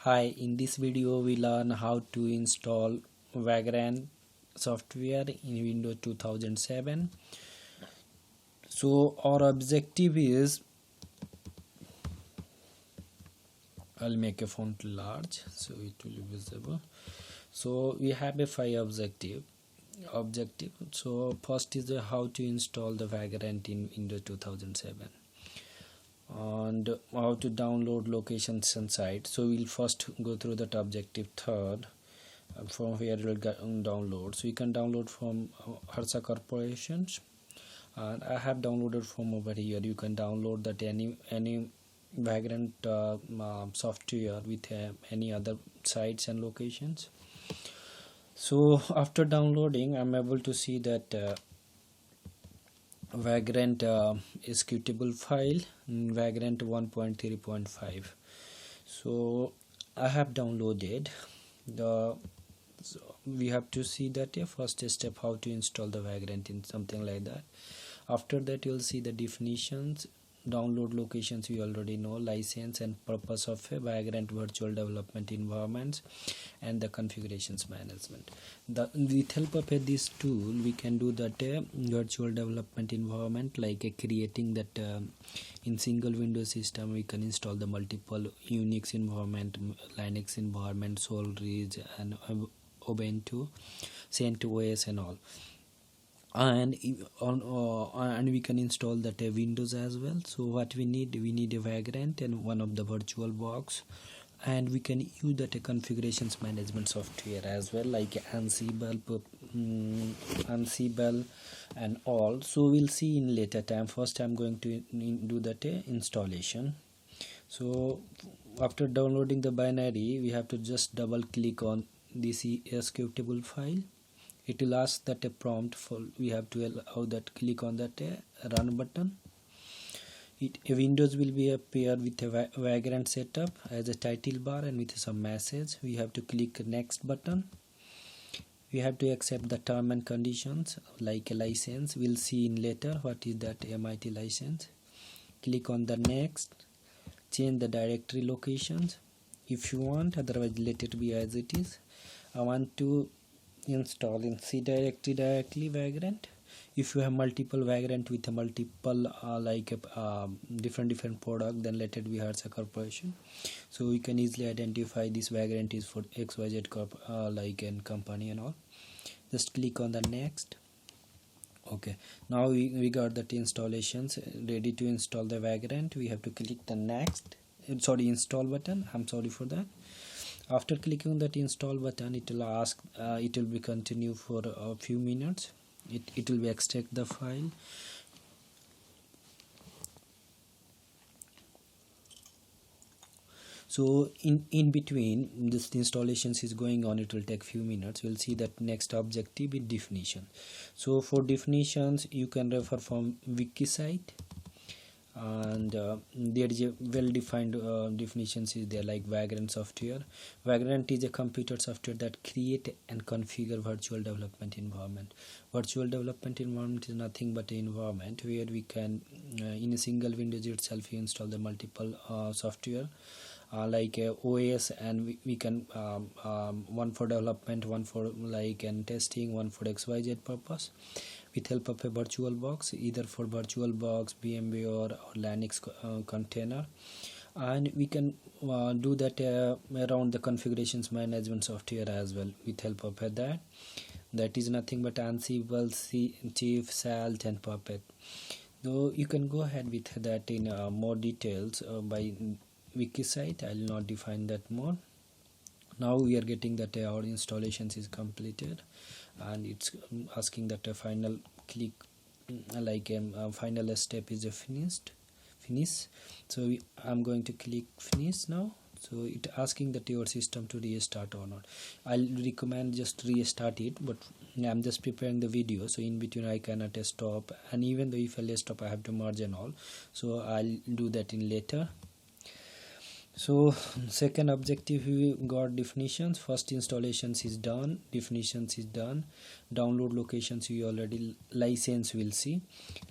Hi, in this video we learn how to install Vagrant software in Windows 2007. So our objective is, I'll make a font large so it will be visible. So we have a 5 objective. So first is how to install the Vagrant in Windows 2007 and how to download locations and sites. So we'll first go through that objective. Third, from where we'll download. So you can download from Harsa Corporations, and I have downloaded from over here. You can download that any Vagrant software with any other sites and locations. So after downloading, I'm able to see that Vagrant executable file Vagrant 1.3.5. so I have downloaded so we have to see that first step how to install the Vagrant in something like that. After that you'll see the definitions, download locations we already know, license and purpose of a Vagrant virtual development environments, and the configurations management. With help of this tool we can do that virtual development environment, like creating that in single Windows system we can install the multiple Unix environment, Linux environment, Solris and Ubuntu, CentOS and all. And we can install that Windows as well. So what we need a Vagrant and one of the virtual box, and we can use that configurations management software as well, like Ansible and all. So we'll see in later time. First I'm going to do that installation. So after downloading the binary, we have to just double click on this executable file. It will ask that a prompt for, we have to allow that, click on that run button. A Windows will be appear with a Vagrant setup as a title bar and with some message. We have to click next button. We have to accept the term and conditions, like a license. We'll see in later what is that MIT license. Click on the next. Change the directory locations if you want, otherwise let it be as it is. I want to install in C directly Vagrant. If you have multiple Vagrant with a multiple different product, then let it be Harsa Corporation. So we can easily identify this Vagrant is for XYZ corp and company and all. Just click on the next. Okay, now we got that installations ready to install the Vagrant. We have to click the next install button. I'm sorry for that. After clicking that install button, it will ask, it will be continue for a few minutes. It will be extract the file. So in between this installations is going on, it will take few minutes. We'll see that next objective is definition. So for definitions you can refer from wiki site, and there is a well-defined definitions is there, like Vagrant software. Vagrant is a computer software that create and configure virtual development environment. Virtual development environment is nothing but an environment where we can in a single Windows itself you install the multiple software like OS, and we can one for development, one for and testing, one for XYZ purpose, with help of a virtual box, either for virtual box, VMware or Linux container. And we can do that around the configurations management software as well with help of that is nothing but Ansible, Chief, Salt and Puppet. Though you can go ahead with that in more details by wiki site. I will not define that more. Now we are getting that our installations is completed, and it's asking that a final click final step is finish. So I'm going to click finish now. So it asking that your system to restart or not. I'll recommend just restart it, but I'm just preparing the video, so in between I cannot stop, and even though if I stop I have to merge and all, so I'll do that in later. So second objective, we got definitions. First installations is done, definitions is done. Download locations we already, license we'll see.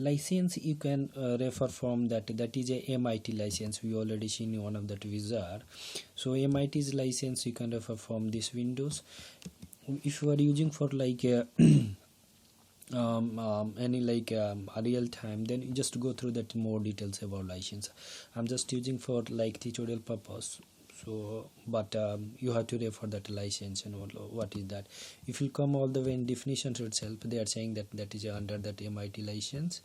License you can refer from that is a MIT license, we already seen in one of that wizard. So MIT's license you can refer from this windows. If you are using for like any like a real time, then you just go through that more details about license. I'm just using for like tutorial purpose, so but you have to refer that license and what is that. If you come all the way in definitions itself, they are saying that that is under that MIT license.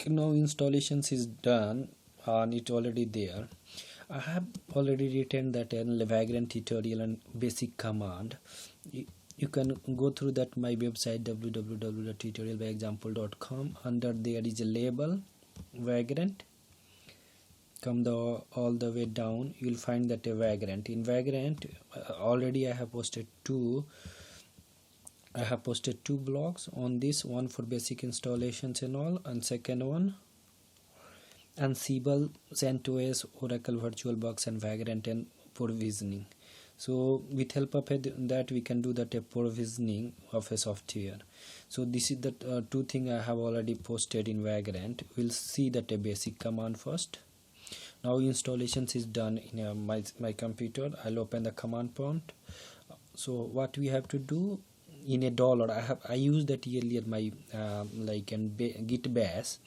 Now installations is done and it's already there. I have already written that Vagrant tutorial and basic command. You can go through that my website www.tutorialbyexample.com. Under there is a label Vagrant. Come all the way down, you'll find that a Vagrant. In Vagrant already I have posted two blogs on this one for basic installations and all, and second one Ansible, CentOS, Oracle VirtualBox and Vagrant and provisioning. So with help of that we can do that a provisioning of a software. So this is the two things I have already posted in Vagrant. We'll see that a basic command first. Now installations is done in my computer. I'll open the command prompt. So what we have to do in a dollar, I used that earlier my like in git bash,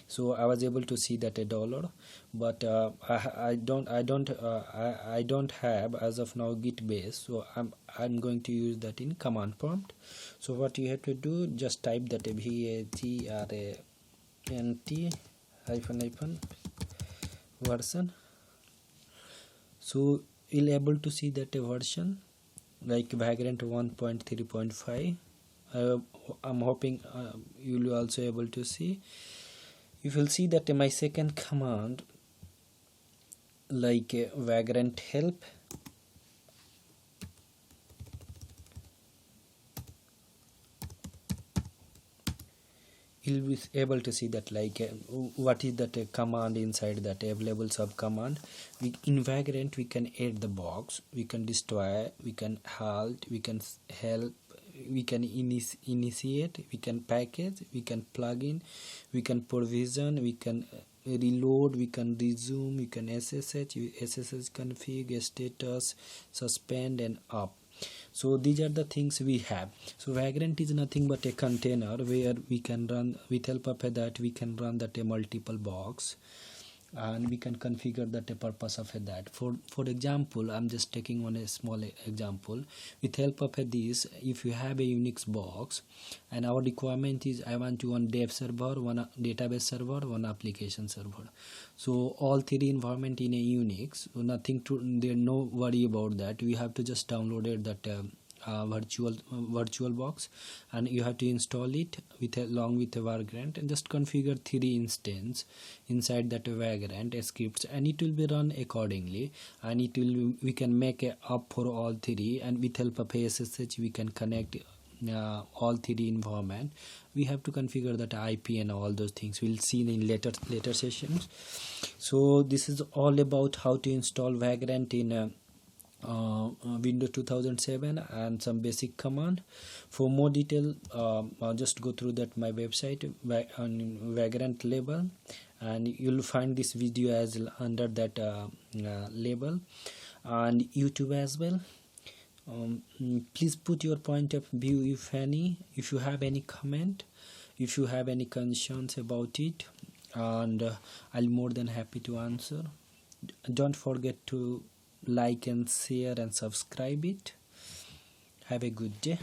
so I was able to see that a dollar, but I don't have as of now git base, so I'm going to use that in command prompt. So what you have to do, just type that vagrant version. So you'll able to see that a version like Vagrant 1.3.5. I'm hoping you will also able to see. You will see that my second command like Vagrant help, you'll be able to see that like what is that command inside that available sub command. In Vagrant we can add the box, we can destroy, we can halt, we can help, we can initiate, we can package, we can plug in, we can provision, we can reload, we can resume, we can SSH config, status, suspend and up. So these are the things we have. So Vagrant is nothing but a container where we can run, with help of that we can run that a multiple box, and we can configure that a purpose of that. For example, I'm just taking one a small example. With help of this, if you have a Unix box and our requirement is I want to one dev server, one database server, one application server, so all three environment in a Unix, so nothing to there, no worry about that. We have to just download it that virtual box, and you have to install it with along with a Vagrant, and just configure 3 instance inside that Vagrant scripts, and it will be run accordingly, and it will we can make a up for all 3, and with help of SSH we can connect all 3 environment. We have to configure that IP and all those things. We'll see in later sessions. So this is all about how to install Vagrant in Windows 2007 and some basic command. For more detail, just go through that my website on Vagrant label, and you'll find this video as under that label, and YouTube as well. Please put your point of view, if any, if you have any comment, if you have any concerns about it, and I'll more than happy to answer. Don't forget to like and share and subscribe it. Have a good day.